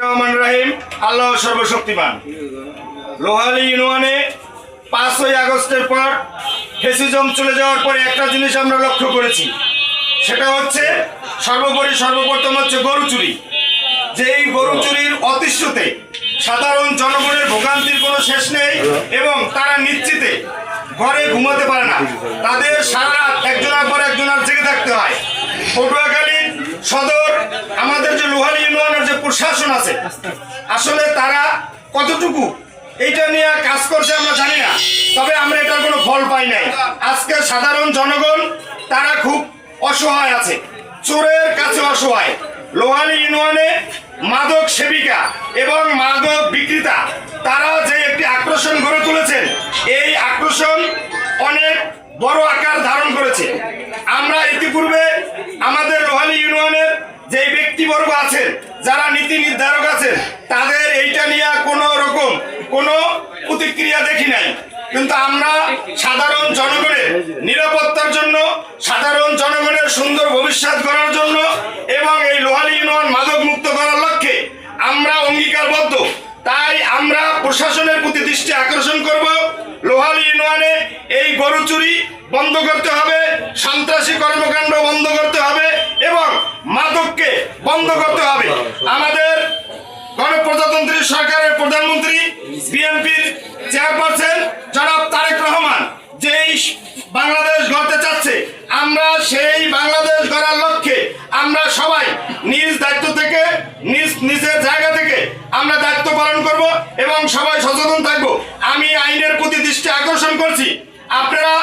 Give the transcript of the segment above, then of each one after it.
রহমান রহিম। আল্লাহ সর্বশক্তিমান। লোহালি ইউনিয়নে 5ই আগস্টের পর ফ্যাসিজম চলে যাওয়ার পরে একটা জিনিস আমরা লক্ষ্য করেছি, সেটা হচ্ছে সর্বপ্রথম হচ্ছে গরু চুরি। যে এই গরু চুরির অতিষ্ঠতে সাধারণ জনগণের ভোগান্তির কোনো শেষ নেই এবং তারা নিশ্চিতে ঘরে ঘুমাতে পারে না। তাদের সারা রাত একজনের পর একজনের জেগে থাকতে হয়। পটুয়াখালী সদর আমাদের যে লোহালি ইউনিয়নের যে প্রশাসন আছে, আসলে তারা কতটুকু এইটা নিয়ে কাজ করছে আমরা জানি না, তবে আমরা এটার কোনো ফল পাই নাই। আজকে সাধারণ জনগণ তারা খুব অসহায় আছে, চোরের কাছে অসহায়। লোহালি ইউনিয়নে মাদক সেবিকা এবং মাদক বিক্রেতা তারা যে একটি আক্রোশন গড়ে তুলেছেন, এই আক্রোশন অনেক বড় আকার ধারণ করেছে। আমরা ইতিপূর্বে আমাদের লোহালি ইউনিয়নের যে ব্যক্তিবর্গ আছেন, যারা নীতি নির্ধারক আছেন, তাদের এইটা নিয়ে কোনো রকম কোনো প্রতিক্রিয়া দেখি নাই। কিন্তু আমরা সাধারণ জনগণের নিরাপত্তার জন্য, সাধারণ জনগণের সুন্দর ভবিষ্যৎ করার জন্য এবং এই লোহালি ইউনিয়ন মাদক মুক্ত করার লক্ষ্যে আমরা অঙ্গীকারবদ্ধ। তাই আমরা প্রশাসনের প্রতি দৃষ্টি আকর্ষণ করব। লোহালি ইউনিয়নে এই গরু চুরি বন্ধ করতে হবে, সন্ত্রাসী কর্মকাণ্ড বন্ধ করতে হবে এবং মাদককে বন্ধ করতে হবে। আমাদের গণপ্রজাতন্ত্রী সরকারের প্রধানমন্ত্রী বিএনপির চেয়ারপারসন জনাব তারেক রহমান যেই বাংলাদেশ গড়তে চাচ্ছে, আমরা সেই বাংলাদেশ গড়ার লক্ষ্যে আমরা সবাই নিজ দায়িত্ব থেকে নিজের জায়গা থেকে আমরা দায়িত্ব পালন করব এবং সবাই সচেতন থাকব। আমি আইনের প্রতি দৃষ্টি আকর্ষণ করছি, আপনারা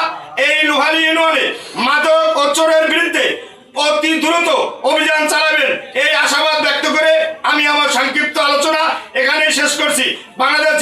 এই লোহালি ইউনিয়নে মাদক ও চোরের বিরুদ্ধে অতি দ্রুত অভিযান চালাবেন, এই আশাবাদ ব্যক্ত করে আমি আমার সংক্ষিপ্ত আলোচনা এখানেই শেষ করছি। বাংলাদেশ